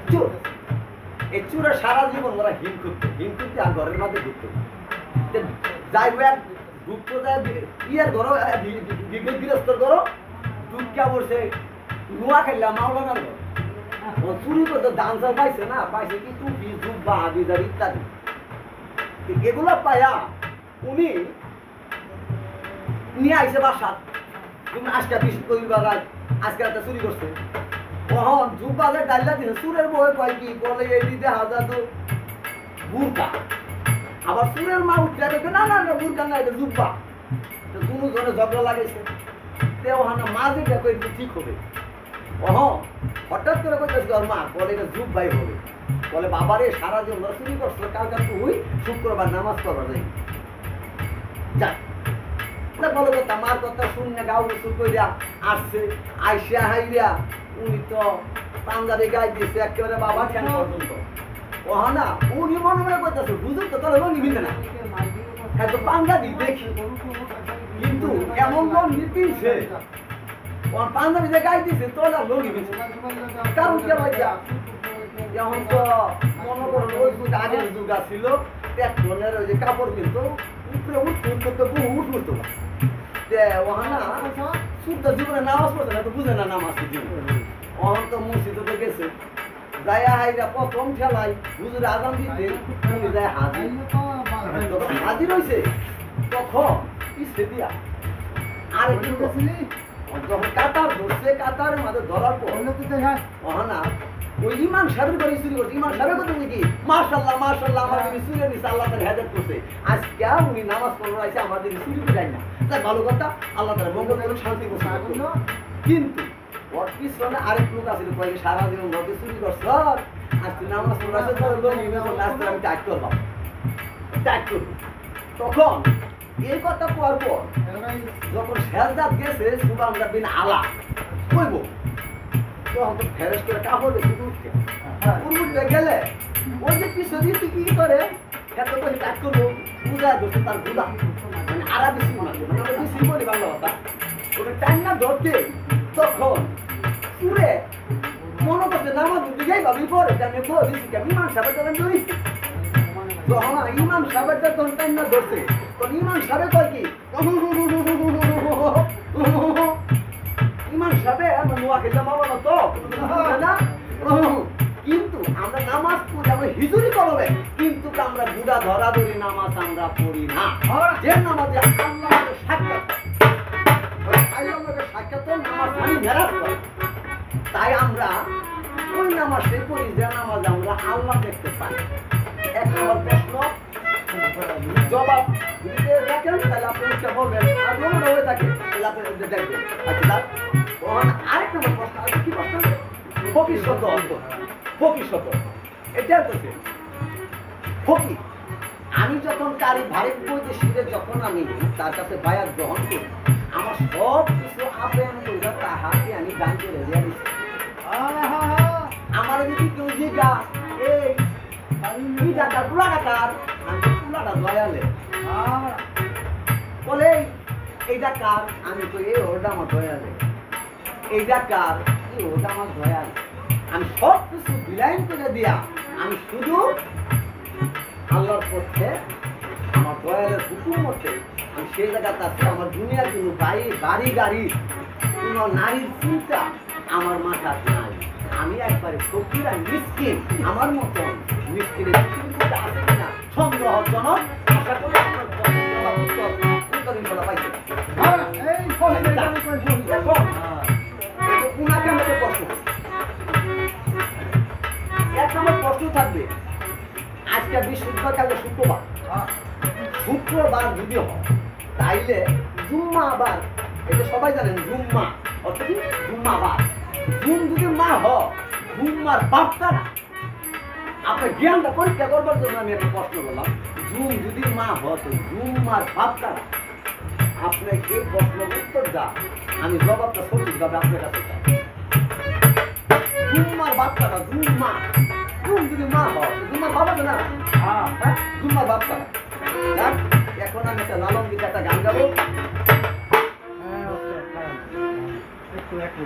চোর এই চোরা সারা জীবন ওরা হিংকুতে আর ঘরের মধ্যে ঢুকতো যাই ঢুকতো যায় ইয়ার ঘর গৃহস্থর করো দুধ বসে নোয়া খাইলাম মাওলানার ঘর ও চুরি করতে ডান্সার পাইছে না পাইছে কি টুপি জুব্বা হাবিজার ইত্যাদি এগুলা পায়া উনি নিয়ে আইসে বাসা তুমি আজকে বিশ করিবার আজকে একটা চুরি করছে কখন জুব্বাদের ডাইলা দিছে চুরের বই কয় কি বলে এই দিতে হাজার তো বুরকা আবার চুরের মা উঠলে দেখে না না বুরকা না এটা জুব্বা তো দুজনে ঝগড়া লাগাইছে তেও হানা মা যেটা কই ঠিক হবে হঠাৎ করে কইতেছে ওর মা বলে এটা জুব্বাই হবে বলে বাবারে সারা জীবন চুরি করছো কালকে তুই শুক্রবার নামাজ পড়বা যাই যা বলো কথা মার কথা শুনে গাও শুরু কইরা আসছে আইসা হাইরা উনি তো পাঞ্জাবি গাই দিয়েছে একেবারে বাবা ঠ্যাং পর্যন্ত না উনি মনে মনে করতেছে বুঝুন তো তাহলে লঙ্গি মিলবে না এত পাঞ্জাবি দেখি কিন্তু এমন লঙ্গি পিনছে পাঞ্জাবি যে গাই দিয়েছে তো না লঙ্গি মিলছে কারণ কে ভাই এখন তো মনে করুন ওই যুগ আগের যুগ ছিল পেট্রোলের ওই যে কাপড় কিন্তু উপরে উঠতে বহুত উঠতো ওহানা শুদ্ধ জীবনে নামাজ পড়ছে না তো বুঝে না নামাজ অহন তো মসজিদে গেছে যাইয়া হাইরা প্রথম খেলাই হুজুর আজান দিতে উনি যায় হাজির হয়েছে তখন পিছিয়ে দিয়া আর যখন কাতার ধরছে কাতারের মাঝে ধরার পর অহনা ওই ইমাম সাহেবের বাড়ি চুরি করছে ইমাম সাহেবের কথা কি মাশাআল্লাহ মাশাআল্লাহ আমার দিকে চুরি নিছে আল্লাহ তাআলা হেদায়েত করছে আজকে উনি নামাজ পড়তে আইছে আমাদের চুরি করে যায় না তাই ভালো কথা আল্লাহ তাআলা মঙ্গল এবং শান্তি করছে কিন্তু ওর পিছনে আরেক লোক আছে কই সারা জীবন ঘরে চুরি করছ আর তুই নামাজ পড়তে আইছে তোর লোক ইমাম নাস্তা আমি টাইট করব তখন এই কথা কোয়ার পর যখন সেজদাত গেছে সুবহানাল্লাহ বিন আলা কইব তখন তো ফেরেশ করে কাপড় দিয়ে উঠছে উঠতে গেলে ওই যে পিছনে দিয়ে তুই কি করে এত করে কাজ করবো পূজা ধরছে তার গুদা মানে আরবি সিনেমা মানে বেশি বলি বাংলা কথা ওটা টাইম না ধরতে তখন সুরে মনে করছে নামাজ দিকেই ভাবি পরে জানে দিচ্ছি কেন ইমাম সাহেবের তখন ধরিস তখন ইমাম সাহেবের তখন টাইম না ধরছে তখন ইমাম সাহেব কয় কি ইমাম সাহেব আমার নোয়া খেলাম আমার তো না কিন্তু আমরা নামাজ পড়ি আমরা হিজুরি করবে কিন্তু আমরা বুড়া ধরাধরি নামাজ আমরা পড়ি না যে নামাজে আল্লাহর সাক্ষাৎ আল্লাহর সাক্ষাৎ নামাজ মানে মেরাজ করে তাই আমরা ওই নামাজে পড়ি যে নামাজ আমরা আল্লাহ দেখতে পাই এক নম্বর প্রশ্ন জবাব দিতে দেখেন তাহলে আপনি উত্তর বলবেন আর মনে হয়ে থাকে তাহলে আপনি দেখবেন আচ্ছা আরেক নম্বর প্রশ্ন আছে কি প্রশ্ন ভবিষ্যৎ অর্থ ভবিষ্যৎ এটা তো ফকির আমি যখন কারি ভারত বইতে শিখে যখন আমি তার কাছে বায়াত গ্রহণ করি আমার সব কিছু আপেন করে তাহাকে আমি দান করে দিয়ে দিচ্ছি আমার যদি কেউ জিগা এই কি টাকা পুরা টাকার আমি পুরাটা দয়ালে বলে এইটা কার আমি তো এই ওটা আমার দয়ালে এইটা কার এই ওটা আমার দয়ালে আমি সব কিছু বিলাইন করে দিয়া আমি শুধু আল্লাহর পক্ষে আমার দয়ালের হুকুম মতে আমি সেই জায়গাতে আছি আমার দুনিয়ার কোনো বাড়ি গাড়ি কোনো নারীর চিন্তা আমার মাথায় নাই আমি একবারে ফকির আর মিসকিন আমার মতন মিসকিনের চিন্তা আছে কিনা সন্দেহজনক আশা করি আপনার উত্তরীণ বলা পাইছে উনাকে আমাকে প্রশ্ন এক নম্বর প্রশ্ন থাকবে আজকে বৃহস্পতিবার কালকে শুক্রবার যদি হয় তাইলে জুম্মাবার এটা সবাই জানেন জুম্মা অর্থাৎ জুম্মাবার জুম যদি মা জুম্মার বাপটা না আপনার জ্ঞানটা পরীক্ষা করবার জন্য আমি একটা প্রশ্ন করলাম জুম যদি মা হতো জুম্মার বাপটা না আপনার এই প্রশ্ন উত্তর যা আমি জবাবটা সঠিকভাবে আপনার কাছে চাই জুম্মার বাপটা না জুম্মা জুম যদি মা হয় জুম্মার বাবা তো না হ্যাঁ জুম্মার বাপটা না এখন আমি একটা লালন গীত একটা গান গাবো একটু